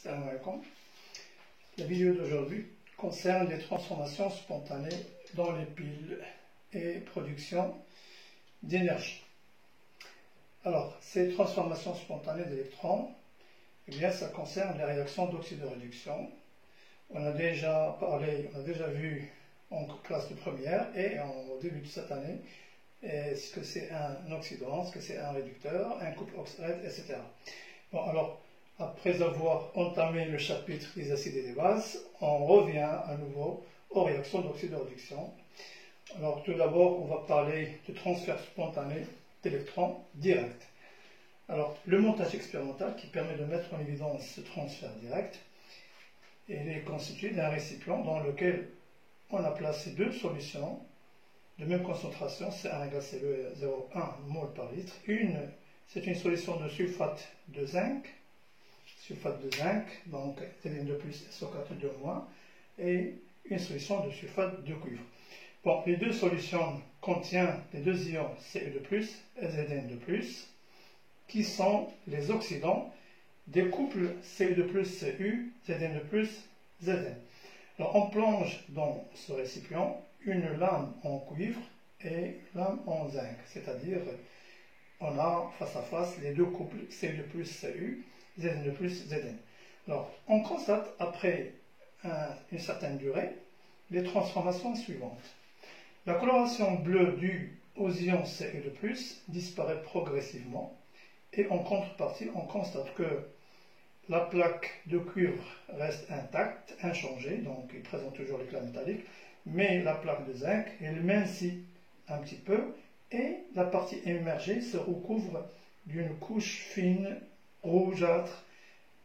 Salam alaikum. La vidéo d'aujourd'hui concerne les transformations spontanées dans les piles et production d'énergie. Alors, ces transformations spontanées d'électrons, eh bien, ça concerne les réactions d'oxydoréduction. On a déjà parlé, on a déjà vu en classe de première et au début de cette année ce que c'est un oxydant, ce que c'est un réducteur, un couple oxyde, etc. Bon, alors, après avoir entamé le chapitre des acides et des bases, on revient à nouveau aux réactions d'oxydoréduction. Alors, tout d'abord, on va parler de transfert spontané d'électrons direct. Alors, le montage expérimental qui permet de mettre en évidence ce transfert direct, il est constitué d'un récipient dans lequel on a placé deux solutions de même concentration, C1 égale CE 0,1 mol par litre. C'est une solution de sulfate de zinc, donc Zn2 plus SO4 de moins, et une solution de sulfate de cuivre. Bon, les deux solutions contiennent les deux ions Ce2 plus et Zn2 plus, qui sont les oxydants des couples Ce2 plus Cu, Zn2 plus Zn. Alors, on plonge dans ce récipient une lame en cuivre et une lame en zinc, c'est-à-dire on a face à face les deux couples Ce2 plus Cu, Zn2 plus Zn. Alors, on constate après une certaine durée les transformations suivantes. La coloration bleue due aux ions Ce2+, disparaît progressivement et en contrepartie, on constate que la plaque de cuivre reste intacte, inchangée, donc il présente toujours l'éclat métallique, mais la plaque de zinc, elle mincit un petit peu et la partie émergée se recouvre d'une couche fine, rougeâtre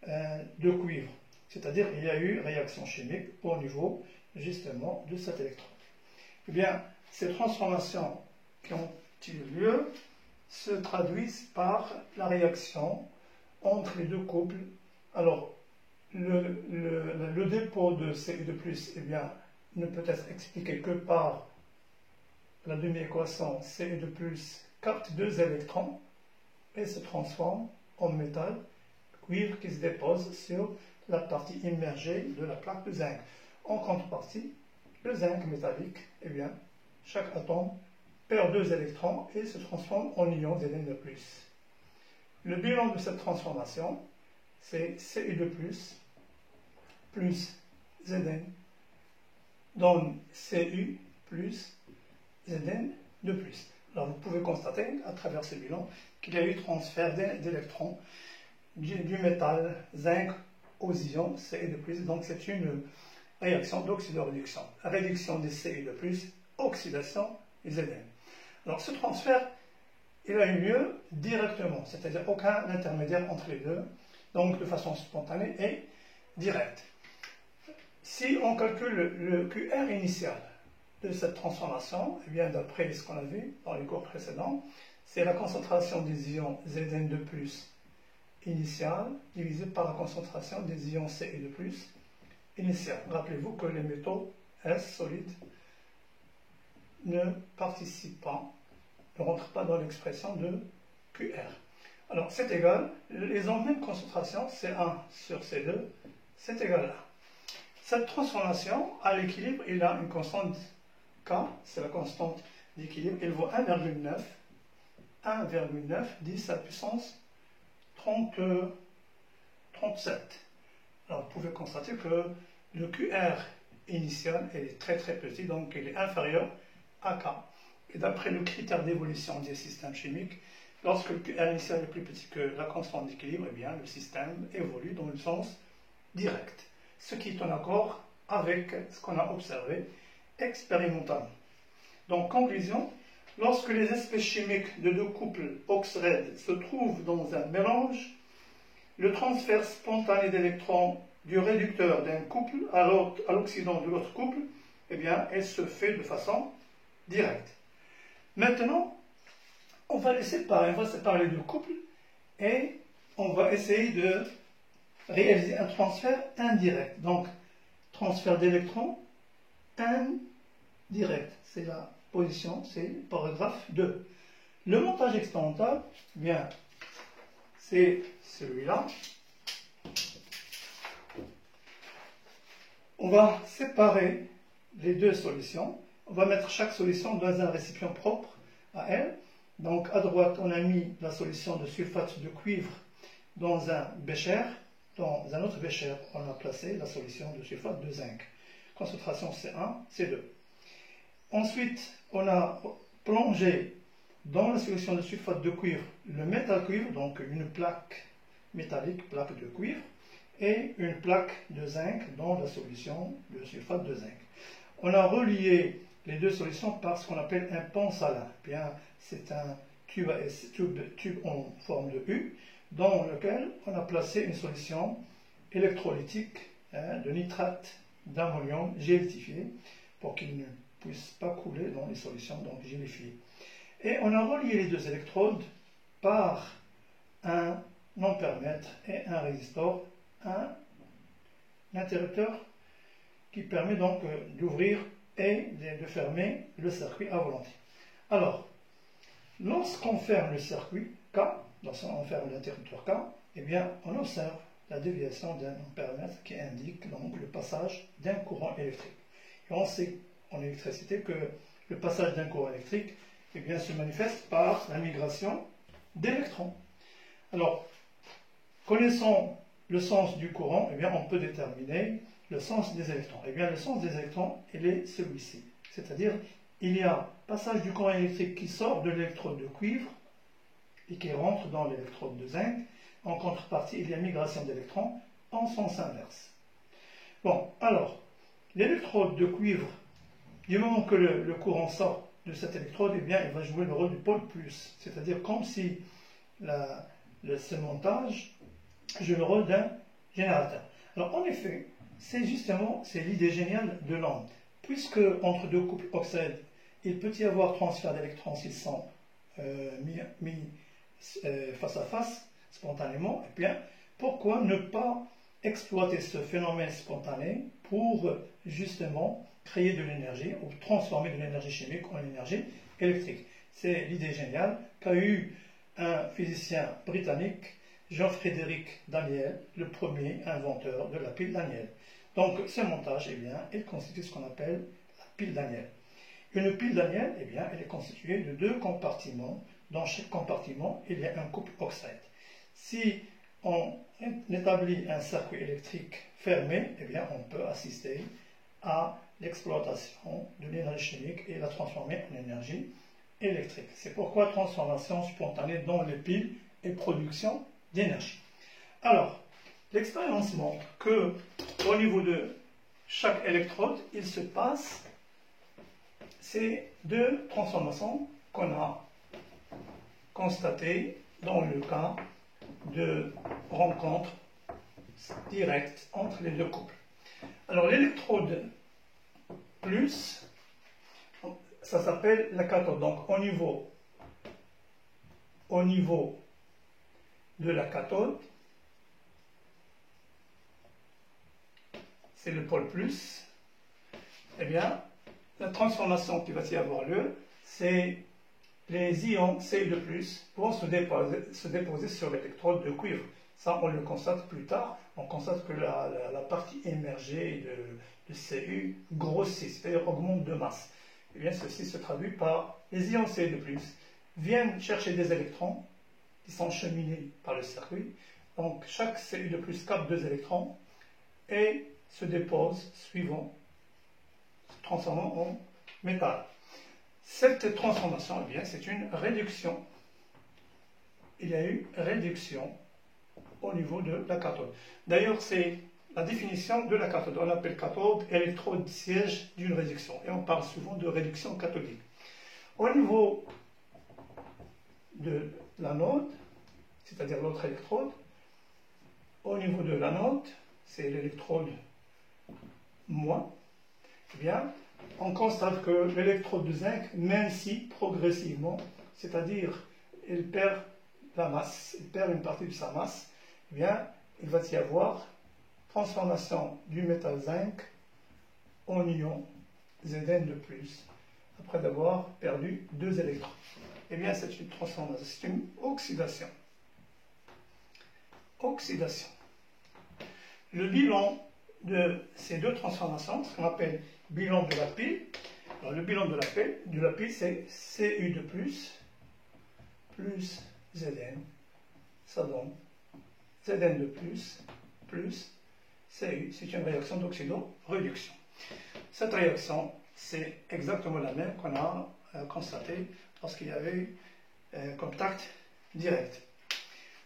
de cuivre. C'est-à-dire qu'il y a eu réaction chimique au niveau justement de cet électron. Eh bien, ces transformations qui ont eu lieu se traduisent par la réaction entre les deux couples. Alors, le dépôt de Ce2+, eh bien, ne peut être expliqué que par la demi-équation Ce2+, capte deux électrons et se transforme en métal cuivre qui se dépose sur la partie immergée de la plaque de zinc. En contrepartie, le zinc métallique, eh bien, chaque atome perd deux électrons et se transforme en ion Zn2+. Le bilan de cette transformation, c'est Ce2+, plus Zn donne Cu plus Zn2+. Alors vous pouvez constater à travers ce bilan qu'il y a eu transfert d'électrons du métal zinc aux ions Ce2+. Donc c'est une réaction d'oxydoréduction. Réduction des Ce2+, oxydation des Zn. Alors ce transfert, il a eu lieu directement, c'est-à-dire aucun intermédiaire entre les deux, donc de façon spontanée et directe. Si on calcule le QR initial de cette transformation, eh bien d'après ce qu'on a vu dans les cours précédents, c'est la concentration des ions Zn2+, initiale divisée par la concentration des ions Ce2+, initiale. Rappelez-vous que les métaux S solides ne participent pas, ne rentrent pas dans l'expression de QR. Alors, c'est égal, ils ont même concentration, C1 sur C2, c'est égal à 1. Cette transformation, à l'équilibre, il a une constante K, c'est la constante d'équilibre, il vaut 1,9, 10 à la puissance 37. Alors, vous pouvez constater que le QR initial est très très petit, donc il est inférieur à K. Et d'après le critère d'évolution des systèmes chimiques, lorsque le QR initial est plus petit que la constante d'équilibre, eh bien, le système évolue dans le sens direct. Ce qui est en accord avec ce qu'on a observé expérimentalement. Donc, conclusion, lorsque les espèces chimiques de deux couples oxydes se trouvent dans un mélange, le transfert spontané d'électrons du réducteur d'un couple à l'oxydant de l'autre couple, eh bien, elle se fait de façon directe. Maintenant, on va séparer les deux couples et on va essayer de réaliser un transfert indirect. Donc, transfert d'électrons indirect. C'est la position, c'est le paragraphe 2. Le montage expérimental, eh bien, c'est celui-là. on va séparer les deux solutions. On va mettre chaque solution dans un récipient propre à elle. Donc à droite, on a mis la solution de sulfate de cuivre dans un bécher. Dans un autre bécher, on a placé la solution de sulfate de zinc. Concentration C1, C2. Ensuite, on a plongé dans la solution de sulfate de cuivre le métal cuivre, donc une plaque métallique, plaque de cuivre, et une plaque de zinc dans la solution de sulfate de zinc. On a relié les deux solutions par ce qu'on appelle un pont salin. Bien, c'est un tube en forme de U dans lequel on a placé une solution électrolytique de nitrate d'ammonium gélifié pour qu'il ne puisse pas couler dans les solutions donc gélifiées. Et on a relié les deux électrodes par un ampèremètre et un résistor, un interrupteur qui permet donc d'ouvrir et de fermer le circuit à volonté. Alors, lorsqu'on ferme le circuit K, lorsqu'on ferme l'interrupteur K, eh bien, on observe la déviation d'un ampèremètre qui indique donc le passage d'un courant électrique. Et on sait en électricité que le passage d'un courant électrique eh bien, se manifeste par la migration d'électrons. Alors, connaissant le sens du courant, eh bien, on peut déterminer le sens des électrons. Eh bien, le sens des électrons, il est celui-ci. C'est-à-dire, il y a passage du courant électrique qui sort de l'électrode de cuivre et qui rentre dans l'électrode de zinc. En contrepartie, il y a migration d'électrons en sens inverse. Bon, alors, l'électrode de cuivre, du moment que le courant sort de cette électrode, eh bien, il va jouer le rôle du pôle plus. C'est-à-dire comme si ce montage joue le rôle d'un générateur. Alors, en effet, c'est l'idée géniale de l'onde. Puisque entre deux couples oxydes, il peut y avoir transfert d'électrons s'ils sont mis face à face, spontanément, eh bien, pourquoi ne pas exploiter ce phénomène spontané pour justement créer de l'énergie ou transformer de l'énergie chimique en énergie électrique. C'est l'idée géniale qu'a eu un physicien britannique, Jean-Frédéric Daniel, le premier inventeur de la pile Daniel. Donc ce montage, eh bien, il constitue ce qu'on appelle la pile Daniel. Une pile Daniel, eh bien, elle est constituée de deux compartiments. Dans chaque compartiment, il y a un couple oxyde. Si on établit un circuit électrique fermé, eh bien, on peut assister à l'exploitation de l'énergie chimique et la transformer en énergie électrique. C'est pourquoi transformation spontanée dans les piles et production d'énergie. Alors, l'expérience montre que au niveau de chaque électrode, il se passe ces deux transformations qu'on a constatées dans le cas de rencontre directe entre les deux couples. Alors l'électrode plus, ça s'appelle la cathode. Donc au niveau de la cathode, c'est le pôle plus, eh bien, la transformation qui va y avoir lieu, c'est les ions Cu2+ vont se déposer sur l'électrode de cuivre. Ça, on le constate plus tard. On constate que la partie émergée de Cu grossit, c'est-à-dire augmente de masse. Eh bien, ceci se traduit par les ions Cu2+ viennent chercher des électrons qui sont cheminés par le circuit. Donc, chaque Cu2+ capte 2 électrons et se dépose suivant, se transformant en métal. Cette transformation, eh bien, c'est une réduction. Il y a eu réduction au niveau de la cathode. D'ailleurs, c'est la définition de la cathode. On appelle cathode électrode siège d'une réduction. Et on parle souvent de réduction cathodique. Au niveau de l'anode, c'est-à-dire l'autre électrode, au niveau de l'anode, c'est l'électrode moins, eh bien, on constate que l'électrode de zinc mincit progressivement, c'est-à-dire il perd la masse, il perd une partie de sa masse, eh bien, il va y avoir transformation du métal zinc en ion Zn de plus, après avoir perdu 2 électrons. Eh bien, c'est une transformation, c'est une oxydation. Oxydation. Le bilan de ces deux transformations, ce qu'on appelle bilan de la pile. Alors, le bilan de la pile, c'est Cu de plus Zn, ça donne Zn de plus Cu. C'est une réaction d'oxydo-réduction. Cette réaction, c'est exactement la même qu'on a constatée lorsqu'il y avait contact direct.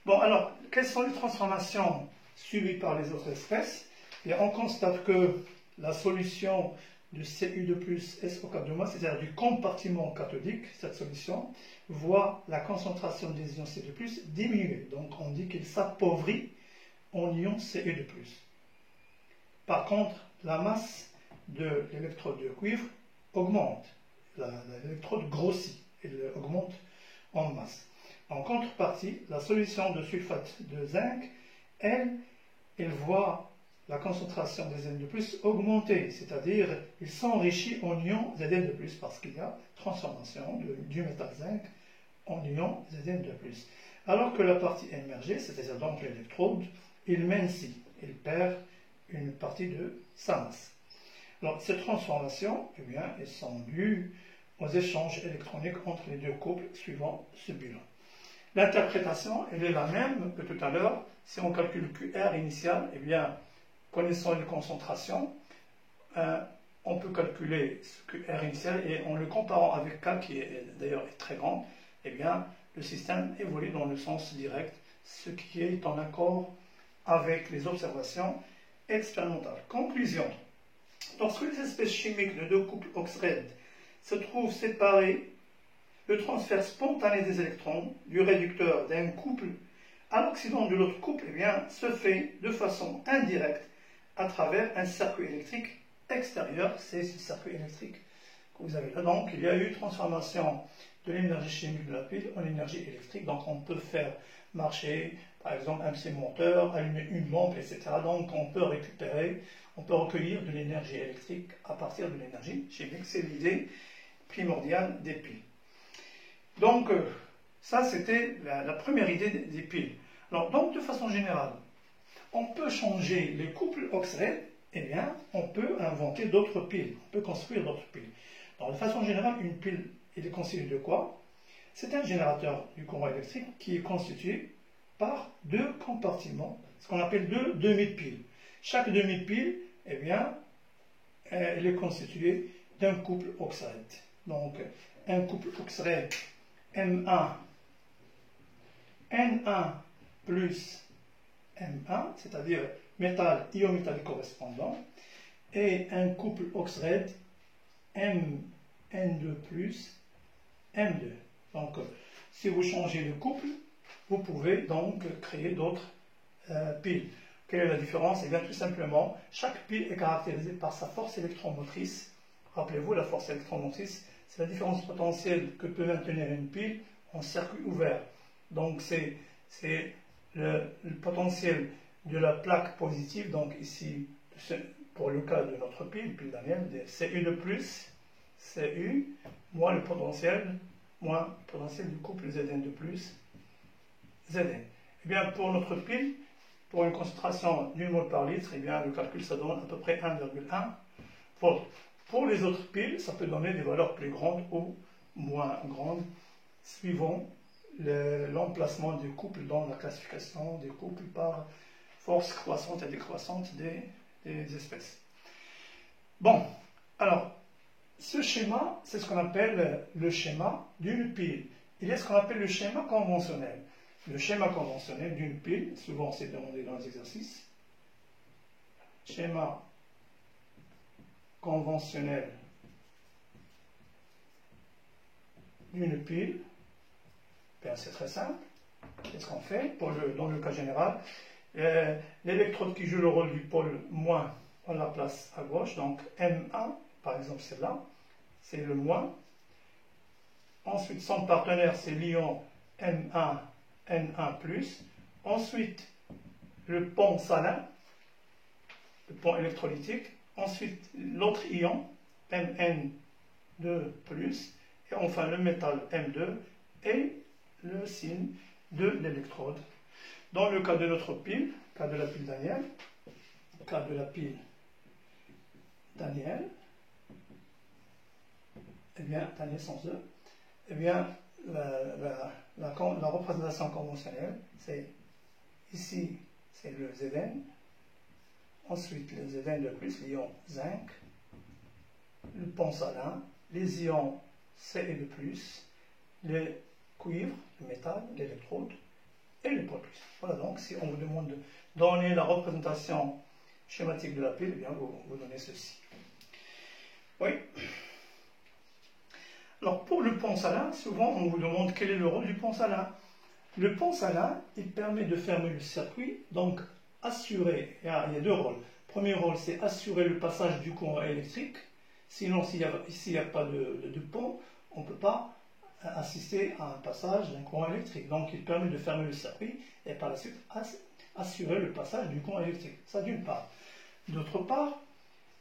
Bon, alors, quelles sont les transformations subies par les autres espèces? Et on constate que la solution de Cu de plus SO4-, c'est-à-dire du compartiment cathodique, cette solution, voit la concentration des ions Cu de plus diminuer. Donc, on dit qu'il s'appauvrit en ions Cu de plus. Par contre, la masse de l'électrode de cuivre augmente. L'électrode grossit, elle augmente en masse. En contrepartie, la solution de sulfate de zinc, elle voit la concentration des Zn de plus augmenter, c'est-à-dire il s'enrichit en ions Zn de plus parce qu'il y a transformation du métal zinc en ions Zn de plus. Alors que la partie émergée, c'est-à-dire donc l'électrode, il mincit, il perd une partie de sa masse. Alors, ces transformations, eh bien, elles sont dues aux échanges électroniques entre les deux couples suivant ce bilan. L'interprétation, elle est la même que tout à l'heure. Si on calcule QR initial, eh bien, connaissant les concentrations, on peut calculer ce QR initial et en le comparant avec K, qui est d'ailleurs très grand, eh bien, le système évolue dans le sens direct, ce qui est en accord avec les observations expérimentales. Conclusion. Lorsque les espèces chimiques de deux couples oxrèdes se trouvent séparées, le transfert spontané des électrons du réducteur d'un couple à l'oxydant de l'autre couple, eh bien, se fait de façon indirecte à travers un circuit électrique extérieur. C'est ce circuit électrique que vous avez là. Donc, il y a eu transformation de l'énergie chimique de la pile en énergie électrique. Donc, on peut faire marcher, par exemple, un petit moteur, allumer une lampe, etc. Donc, on peut récupérer, on peut recueillir de l'énergie électrique à partir de l'énergie chimique. C'est l'idée primordiale des piles. Donc, ça, c'était la première idée des piles. Alors, donc, de façon générale, on peut changer les couples oxrèdes, eh bien, on peut inventer d'autres piles, on peut construire d'autres piles. Donc, de façon générale, une pile, elle est constituée de quoi? C'est un générateur du courant électrique qui est constitué par deux compartiments, ce qu'on appelle deux demi-piles. Chaque demi-pile, eh bien, elle est constituée d'un couple oxrède. Donc, un couple oxrède M1, N1 plus M1, c'est-à-dire métal, ion métallique correspondant, et un couple oxrède N2 plus M2. Donc, si vous changez de couple, vous pouvez donc créer d'autres piles. Quelle est la différence? Eh bien, tout simplement, chaque pile est caractérisée par sa force électromotrice. Rappelez-vous, la force électromotrice, c'est la différence potentielle que peut maintenir une pile en circuit ouvert. Donc, c'est le potentiel de la plaque positive. Donc, ici, pour le cas de notre pile Daniel, Cu de plus, Cu, moins le potentiel du couple Zn de plus, Zn. Eh bien, pour notre pile, pour une concentration d'une mole par litre, eh bien, le calcul, ça donne à peu près 1,1 volt. Pour les autres piles, ça peut donner des valeurs plus grandes ou moins grandes, suivant l'emplacement du couple dans la classification des couples par force croissante et décroissante des espèces. Bon, alors, ce schéma, c'est ce qu'on appelle le schéma d'une pile. Il y a ce qu'on appelle le schéma conventionnel. Le schéma conventionnel d'une pile, souvent c'est demandé dans les exercices. Schéma conventionnel d'une pile. Bien, c'est très simple. Qu'est-ce qu'on fait dans le cas général? L'électrode qui joue le rôle du pôle moins, on la place à gauche. Donc M1, par exemple, c'est là. C'est le moins. Ensuite, son partenaire, c'est l'ion M1, N1+. Ensuite, le pont salin, le pont électrolytique. Ensuite, l'autre ion, Mn2+. Et enfin, le métal M2 et le signe de l'électrode. Dans le cas de notre pile, cas de la pile Daniel, cas de la pile Daniel, eh bien, Daniel sans E, eh bien, la représentation conventionnelle, c'est ici, c'est le Zn, ensuite le Zn de plus, l'ion zinc, le pont salin, les ions Ce de plus, le cuivre, le métal, l'électrode et le poids plus. Voilà, donc si on vous demande de donner la représentation schématique de la pile, eh bien vous donnez ceci. Oui. Alors pour le pont salin, souvent on vous demande quel est le rôle du pont salin. Le pont salin, il permet de fermer le circuit, donc assurer, il y a deux rôles. Le premier rôle, c'est assurer le passage du courant électrique. Sinon, s'il n'y a pas de pont, on ne peut pas assister à un passage d'un courant électrique. Donc, il permet de fermer le circuit et par la suite assurer le passage du courant électrique. Ça, d'une part. D'autre part,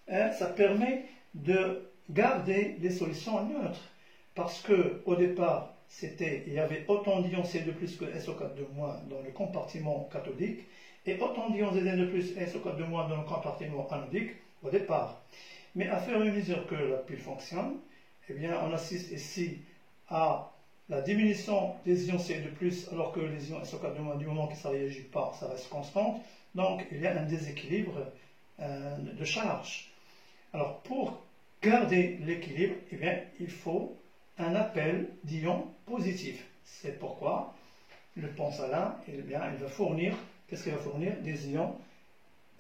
ça permet de garder des solutions neutres. Parce qu'au départ, il y avait autant d'ions Ce2+ que SO4 dans le compartiment cathodique et autant d'ions Zn2+ et SO4 dans le compartiment anodique au départ. Mais à fur et à mesure que la pile fonctionne, eh bien, on assiste ici à la diminution des ions Ce2+, alors que les ions SO4 du moment que ça ne réagit pas, ça reste constante. Donc, il y a un déséquilibre de charge. Alors, pour garder l'équilibre, eh bien, il faut un appel d'ions positifs. C'est pourquoi le pont salin, eh bien, il va fournir, qu'est-ce qu'il va fournir? Des ions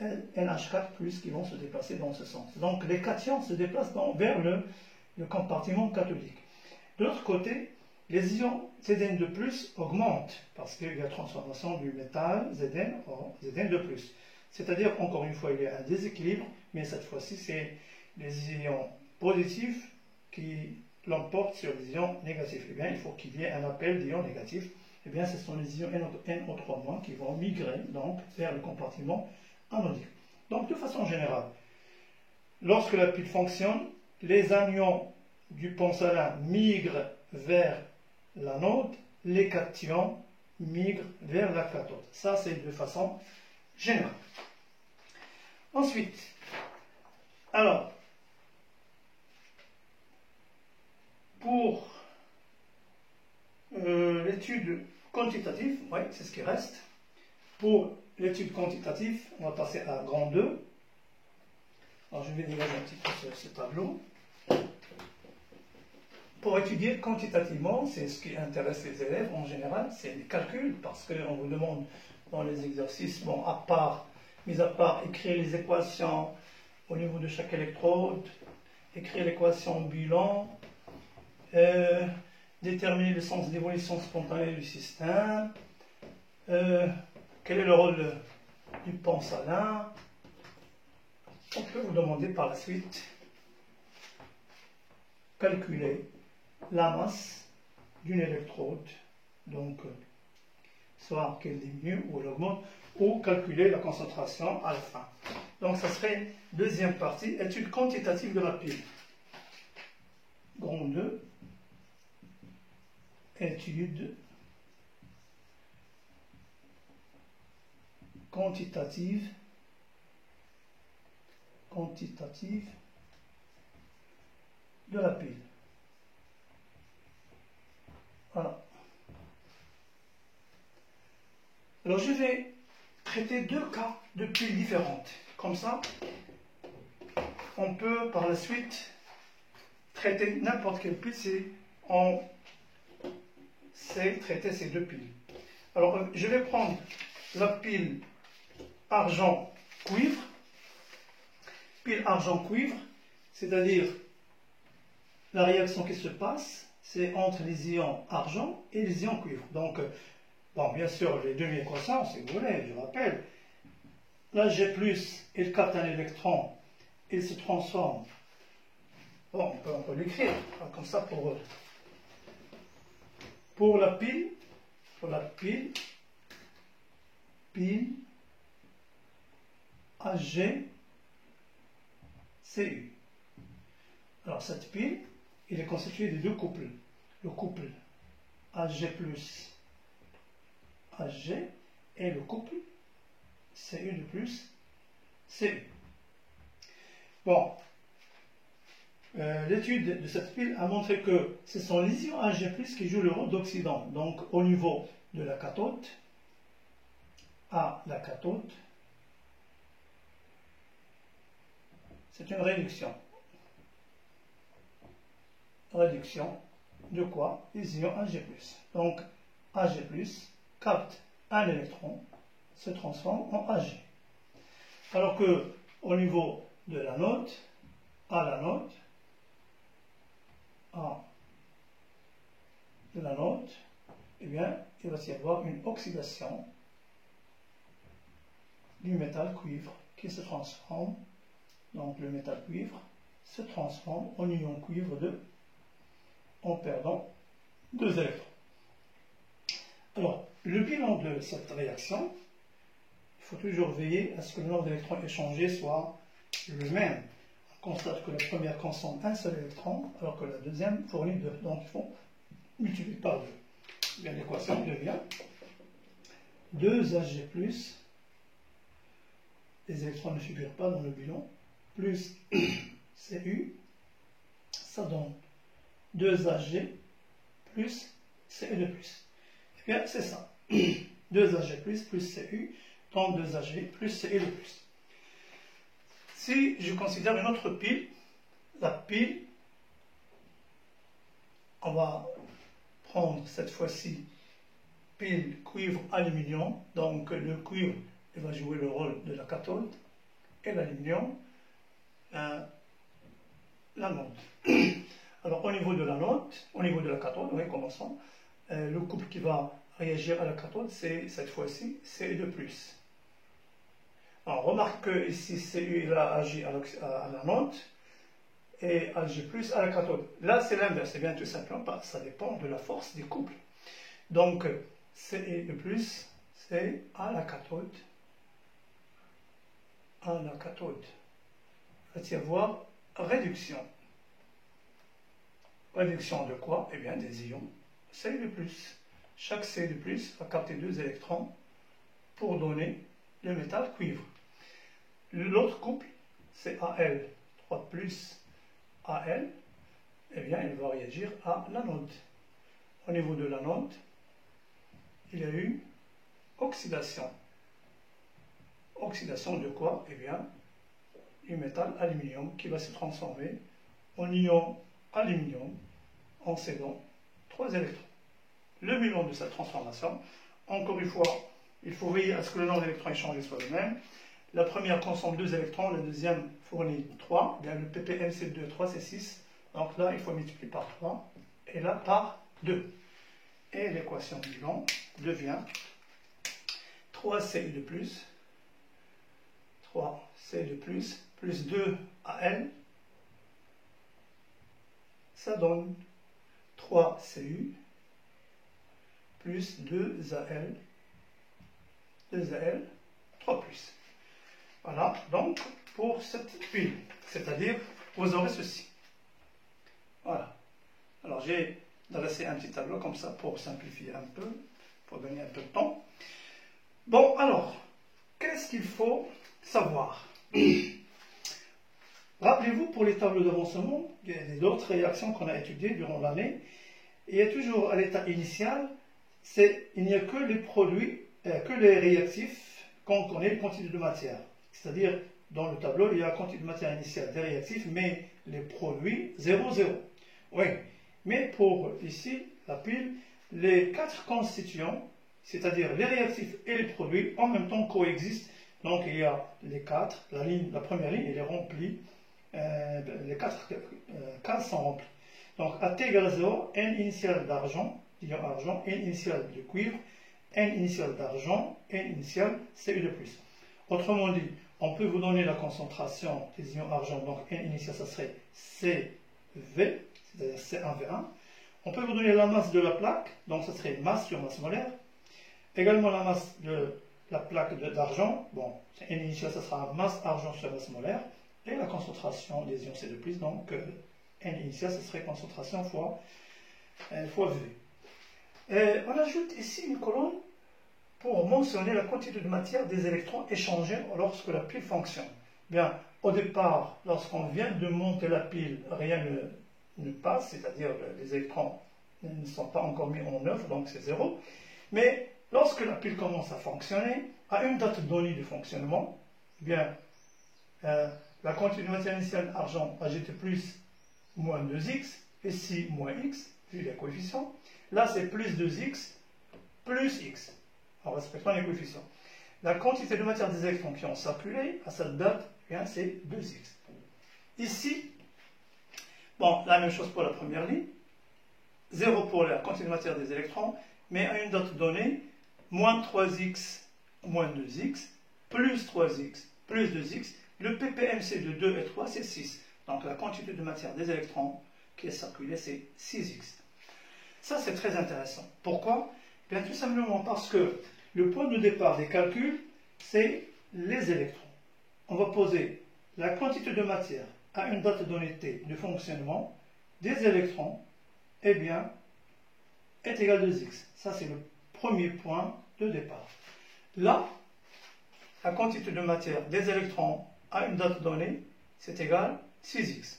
NH4+, qui vont se déplacer dans ce sens. Donc les cations se déplacent vers le compartiment cathodique. De l'autre côté, les ions Zn2+ augmentent parce qu'il y a transformation du métal Zn en Zn2+. C'est-à-dire, encore une fois, il y a un déséquilibre, mais cette fois-ci, c'est les ions positifs qui l'emportent sur les ions négatifs. Eh bien, il faut qu'il y ait un appel d'ions négatifs. Eh bien, ce sont les ions NO3- qui vont migrer donc vers le compartiment anodique. Donc, de façon générale, lorsque la pile fonctionne, les anions du pont salin migrent vers l'anode, les cations migrent vers la cathode. Ça, c'est de façon générale. Ensuite, alors, pour l'étude quantitative, oui, c'est ce qui reste. Pour l'étude quantitative, on va passer à grand 2. Alors, je vais dégager un petit peu ce tableau. Pour étudier quantitativement, c'est ce qui intéresse les élèves en général, c'est les calculs, parce qu'on vous demande dans les exercices, bon, mis à part écrire les équations au niveau de chaque électrode, écrire l'équation bilan, déterminer le sens d'évolution spontanée du système, quel est le rôle du pont salin. On peut vous demander par la suite calculer la masse d'une électrode, donc soit qu'elle diminue ou elle augmente, ou calculer la concentration à la fin. Donc ça serait deuxième partie, étude quantitative de la pile. Grand 2, étude quantitative de la pile. Voilà. Alors je vais traiter deux cas de piles différentes. Comme ça, on peut par la suite traiter n'importe quelle pile si on sait traiter ces deux piles. Alors je vais prendre la pile argent-cuivre. Pile argent-cuivre, c'est-à-dire la réaction qui se passe, c'est entre les ions argent et les ions cuivre. Donc, bon, bien sûr, les demi-équations, si vous voulez, je rappelle, là, G+, il capte un électron, il se transforme. Bon, on peut l'écrire, comme ça, pour la pile, pile AgCu. Alors, cette pile, il est constitué de deux couples. Le couple Ag plus Ag et le couple Cu de plus Cu. Bon, l'étude de cette pile a montré que ce sont les ions Ag+ qui jouent le rôle d'oxydant. Donc, au niveau de la cathode, à la cathode, c'est une réduction. Réduction de quoi? Les ions Ag+. Donc, Ag+ capte un électron, se transforme en Ag. Alors que au niveau de l'anode, à l'anode, de l'anode, eh bien, il va y avoir une oxydation du métal cuivre qui se transforme, donc le métal cuivre se transforme en ion cuivre 2 en perdant 2 électrons. Alors, le bilan de cette réaction, il faut toujours veiller à ce que le nombre d'électrons échangés soit le même. On constate que la première consomme un seul électron, alors que la deuxième fournit 2. Donc, il faut multiplier par 2. Bien, l'équation devient 2Ag+, les électrons ne figurent pas dans le bilan, plus Cu, ça donne 2Ag plus Cu2+. Eh bien, c'est ça. 2Ag+, plus Cu, donc 2Ag plus Cu2+. Si je considère une autre pile, la pile, on va prendre cette fois-ci pile cuivre-aluminium. Donc le cuivre il va jouer le rôle de la cathode et l'aluminium l'anode. Alors au niveau de l'anode, au niveau de la cathode, oui, commençons. Le couple qui va réagir à la cathode, c'est cette fois-ci Cu2+. Alors remarque que ici Cu il a agi à l'anode et Ag+ à la cathode. Là c'est l'inverse, c'est bien tout simplement pas, ça dépend de la force des couples. Donc Cu2+, c'est à la cathode. À la cathode. Il va y avoir réduction. Réduction de quoi? Eh bien des ions Cu2+. Chaque Cu2+ va capter 2 électrons pour donner le métal cuivre. L'autre couple, c'est Al, 3 plus Al, eh bien il va réagir à l'anode. Au niveau de l'anode, il y a eu oxydation. Oxydation de quoi? Eh bien, du métal aluminium qui va se transformer en ion aluminium en cédant 3 électrons. Le bilan de cette transformation, encore une fois, il faut veiller à ce que le nombre d'électrons échangés soit le même. La première consomme 2 électrons, la deuxième fournit 3. Bien, le ppm c'est 2, 3 c'est 6. Donc là, il faut multiplier par 3 et là par 2. Et l'équation du bilan devient 3Cu2+, 3Cu2+, plus 2Al, ça donne 3Cu plus 2Al, 3+. Voilà, donc pour cette pile, c'est-à-dire vous aurez ceci. Voilà. Alors j'ai dressé un petit tableau comme ça pour simplifier un peu, pour gagner un peu de temps. Bon, alors, qu'est-ce qu'il faut savoir? Rappelez-vous, pour les tableaux d'avancement, il y a d'autres réactions qu'on a étudiées durant l'année. Il y a toujours à l'état initial, il n'y a que les produits, que les réactifs qu'on connaît, les quantités de matière. C'est-à-dire, dans le tableau, il y a la quantité de matière initiale des réactifs, mais les produits, 0, 0. Oui, mais pour ici, la pile, les 4 constituants, c'est-à-dire les réactifs et les produits, en même temps coexistent. Donc il y a les 4, la première ligne, elle est remplie, les 4 cases sont remplies. Donc à t égale 0, N initial d'argent, ion argent, N initial de cuivre, N initial d'argent, N initial Cu2+. Autrement dit, on peut vous donner la concentration des ions argent, donc N initial, ça serait CV, c'est-à-dire C1V1. On peut vous donner la masse de la plaque, donc ça serait masse sur masse molaire. Également la masse de la plaque d'argent, bon, N initial, ça sera masse argent sur masse molaire. Et la concentration des ions C2+, donc N initial, ce serait concentration fois V. Et on ajoute ici une colonne pour mentionner la quantité de matière des électrons échangés lorsque la pile fonctionne. Bien, au départ, lorsqu'on vient de monter la pile, rien ne passe, c'est-à-dire les électrons ne sont pas encore mis en œuvre, donc c'est 0. Mais lorsque la pile commence à fonctionner, à une date donnée de fonctionnement, bien, la quantité de matière initiale argent AGT plus moins 2x, ici moins x, vu les coefficients. Là, c'est plus 2x plus x, en respectant les coefficients. La quantité de matière des électrons qui ont circulé à cette date, c'est 2x. Ici, bon, la même chose pour la première ligne. 0 pour la quantité de matière des électrons, mais à une date donnée, moins 3x moins 2x, plus 3x plus 2x. Le ppmc de 2 et 3, c'est 6. Donc la quantité de matière des électrons qui est circulée, c'est 6x. Ça, c'est très intéressant. Pourquoi? Bien, tout simplement parce que le point de départ des calculs, c'est les électrons. On va poser la quantité de matière à une date donnée t de fonctionnement des électrons, eh bien, est égal à 2x. Ça, c'est le premier point de départ. Là, la quantité de matière des électrons à une date donnée, c'est égal à 6x.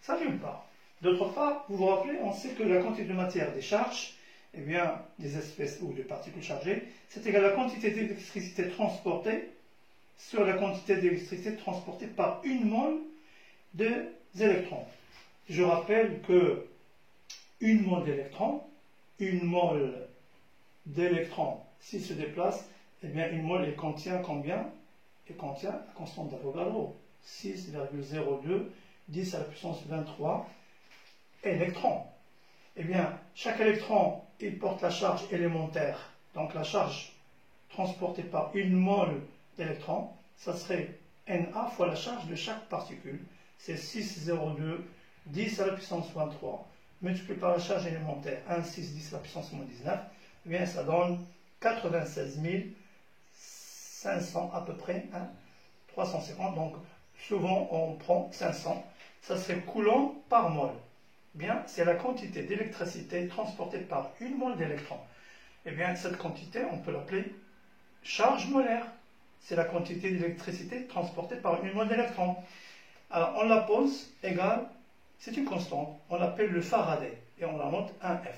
Ça, d'une part. D'autre part, vous vous rappelez, on sait que la quantité de matière des charges, eh bien, des espèces ou des particules chargées, c'est égal à la quantité d'électricité transportée sur la quantité d'électricité transportée par une mole des électrons. Je rappelle que une mole d'électrons, s'il se déplace, eh bien, une mole, elle contient combien? Elle contient la constante d'Avogadro, 6,02, 10 à la puissance 23 électrons. Eh bien, chaque électron, il porte la charge élémentaire. Donc, la charge transportée par une mole d'électrons, ça serait Na fois la charge de chaque particule. C'est 6,02, 10 à la puissance 23, multiplié par la charge élémentaire, 1, 6, 10 à la puissance moins 19, eh bien, ça donne 96 500 à peu près, 350. Donc, souvent, on prend 500. Ça serait coulomb par mole. Bien, c'est la quantité d'électricité transportée par une mole d'électrons. Eh bien, cette quantité, on peut l'appeler charge molaire. C'est la quantité d'électricité transportée par une mole d'électrons. Alors, on la pose égale, c'est une constante, on l'appelle le Faraday, et on la note 1F.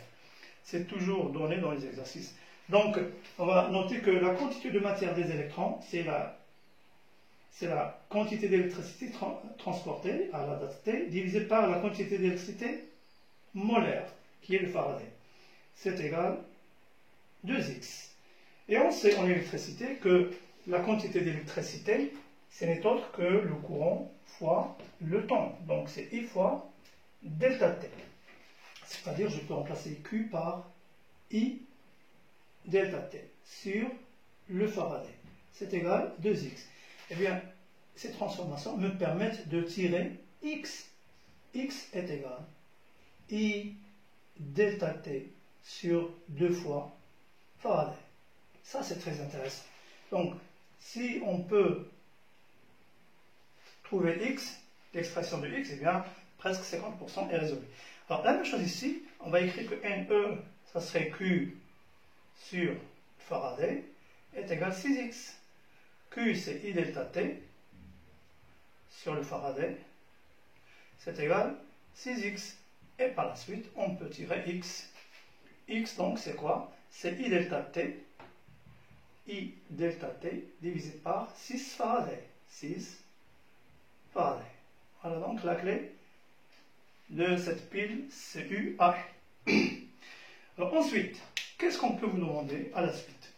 C'est toujours donné dans les exercices. Donc, on va noter que la quantité de matière des électrons, c'est la quantité d'électricité transportée à la date t divisée par la quantité d'électricité molaire, qui est le Faraday. C'est égal à 2x. Et on sait en électricité que la quantité d'électricité, ce n'est autre que le courant fois le temps. Donc c'est I fois delta T. C'est-à-dire, je peux remplacer Q par I delta T sur le Faraday. C'est égal à 2x. Eh bien, ces transformations me permettent de tirer x. X est égal à I delta T sur 2 fois Faraday. Ça, c'est très intéressant. Donc, si on peut trouver x, l'expression de x, eh bien, presque 50% est résolue. Alors, la même chose ici, on va écrire que NE, ça serait Q sur Faraday, est égal à 6x. Q, c'est I delta T sur le Faraday, c'est égal à 6x. Et par la suite, on peut tirer x. X, donc, c'est quoi? C'est I delta T. I delta T divisé par 6 Faraday. 6 Faraday. Voilà donc la clé de cette pile CUA. Alors ensuite, qu'est-ce qu'on peut vous demander à la suite?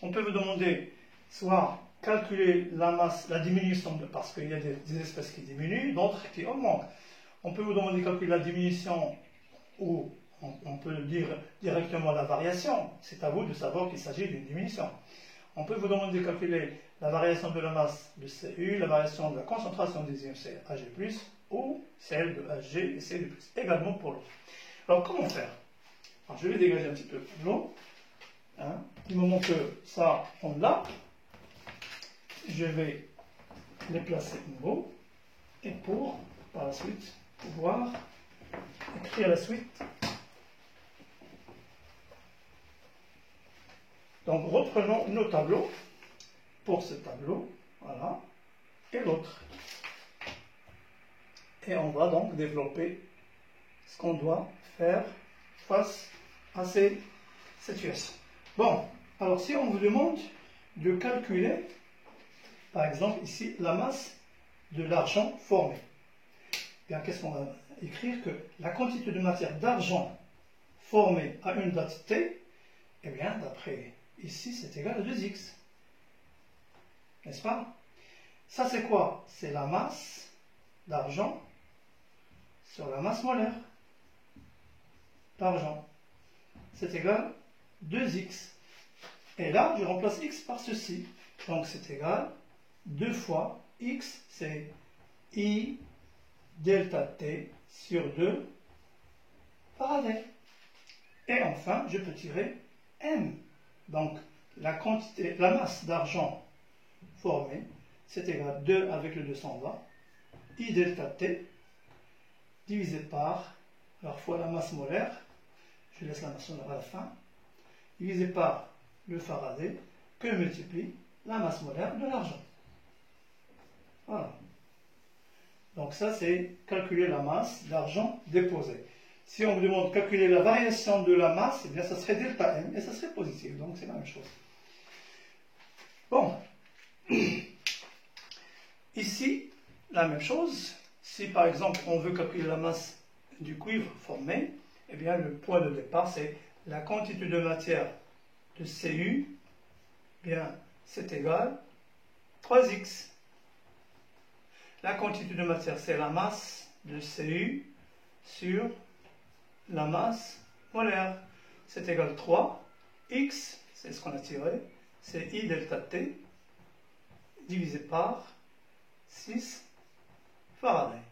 On peut vous demander soit calculer la masse, la diminution, parce qu'il y a des espèces qui diminuent, d'autres qui augmentent. On peut vous demander de calculer la diminution ou on peut dire directement la variation. C'est à vous de savoir qu'il s'agit d'une diminution. On peut vous demander de calculer la variation de la masse de Cu, la variation de la concentration des ions Ag+, ou celle de Hg et Cu+, également pour l'eau. Alors comment faire? Alors, je vais dégager un petit peu l'eau. Du moment que ça, on l'a, je vais les placer en haut, et pour, par la suite, pouvoir écrire la suite Donc reprenons nos tableaux pour ce tableau, voilà, et l'autre. Et on va donc développer ce qu'on doit faire face à ces situations. Bon, alors si on vous demande de calculer, par exemple ici, la masse de l'argent formé, bien qu'est-ce qu'on va écrire? Que la quantité de matière d'argent formée à une date T, eh bien d'après ici c'est égal à 2x. N'est-ce pas? Ça c'est quoi? C'est la masse d'argent sur la masse molaire d'argent. C'est égal à 2x. Et là, je remplace x par ceci. Donc c'est égal 2 fois x, c'est I delta T sur 2 Faraday. Et enfin, je peux tirer M. Donc la quantité, la masse d'argent formée, c'est égal à 2 avec le 2 s'en va, I delta T divisé par, alors fois la masse molaire, je laisse la masse molaire à la fin, divisé par le Faraday, que multiplie la masse molaire de l'argent. Voilà. Donc ça, c'est calculer la masse d'argent déposé. Si on vous demande de calculer la variation de la masse, eh bien ça serait delta M, et ça serait positif, donc c'est la même chose. Bon. Ici, la même chose. Si par exemple on veut calculer la masse du cuivre formé, eh bien le point de départ c'est la quantité de matière de Cu, bien c'est égal 3x. La quantité de matière c'est la masse de Cu sur la masse molaire, c'est égal 3. X, c'est ce qu'on a tiré, c'est I delta T divisé par 6 Faraday.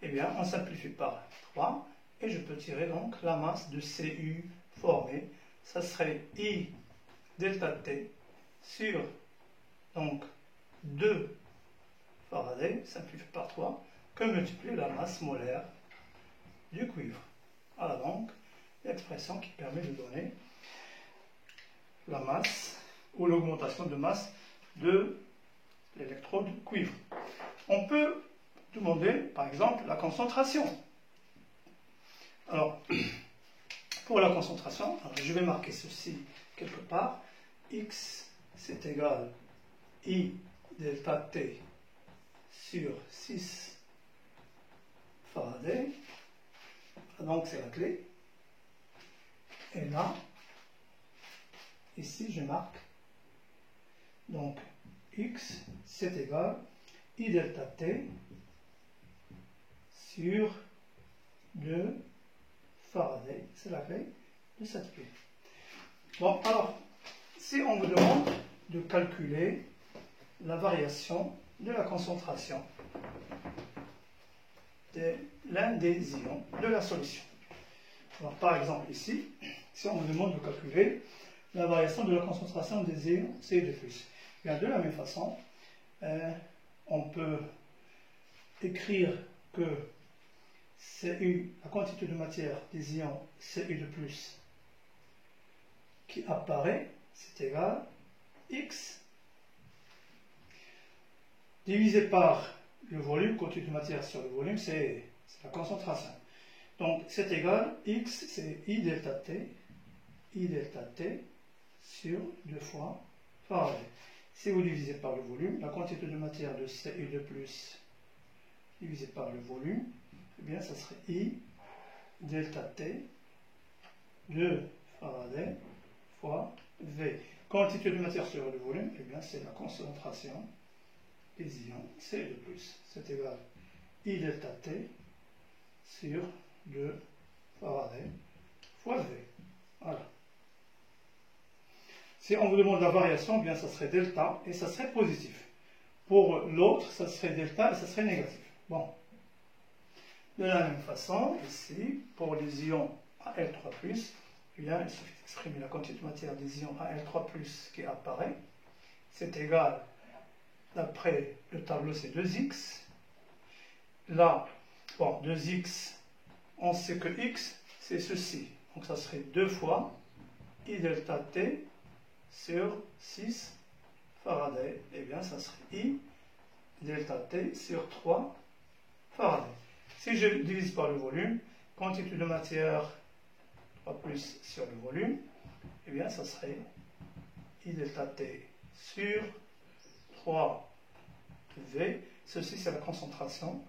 Eh bien, on simplifie par 3 et je peux tirer donc la masse de Cu formée. Ça serait I delta T sur donc 2 Faraday, simplifié par 3, que multiplie la masse molaire du cuivre. Voilà donc l'expression qui permet de donner la masse ou l'augmentation de masse de l'électrode cuivre. On peut demander, par exemple, la concentration. Alors, pour la concentration, alors je vais marquer ceci quelque part. X, c'est égal I delta T sur 6 Faraday. Donc, c'est la clé. Et là, ici, je marque. Donc, X, c'est égal I delta T sur 2 Faraday. C'est la clé de cette clé. Bon, alors, si on vous demande de calculer la variation de la concentration de l'un des ions de la solution. Alors, par exemple, ici, si on vous demande de calculer la variation de la concentration des ions Cu2+, bien, de la même façon, on peut écrire que Cu, la quantité de matière des ions Cu2+, qui apparaît, c'est égal X divisé par le volume, quantité de matière sur le volume, c'est la concentration. Donc c'est égal, X c'est I delta T sur 2 fois Faraday. Si vous divisez par le volume, la quantité de matière de Cu2+, divisé par le volume, eh bien ça serait I delta T de Faraday fois V. Quantité de matière sur le volume, eh bien c'est la concentration des ions Cu2+. C'est égal I delta T sur 2 Faraday fois V. Voilà. Si on vous demande la variation, bien ça serait delta et ça serait positif. Pour l'autre, ça serait delta et ça serait négatif. Bon. De la même façon, ici, pour les ions Al3+, bien, il suffit d'exprimer la quantité de matière des ions Al3+, qui apparaît. C'est égal, d'après le tableau, c'est 2x. Là, bon, 2x, on sait que x, c'est ceci. Donc ça serait 2 fois I delta T sur 6 Faraday. Eh bien, ça serait I delta T sur 3 Faraday. Si je divise par le volume, quantité de matière 3 plus sur le volume, eh bien, ça serait I delta T sur 3 V. Ceci, c'est la concentration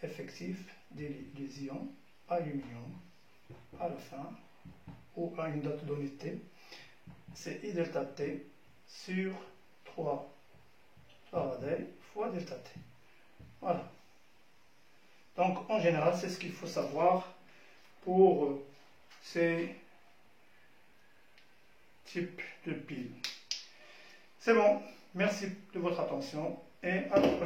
effective des ions aluminium à la fin, ou à une date donnée T. C'est I delta T sur 3 Faraday fois delta T. Voilà. Donc, en général, c'est ce qu'il faut savoir pour ces types de piles. C'est bon. Merci de votre attention et à la prochaine.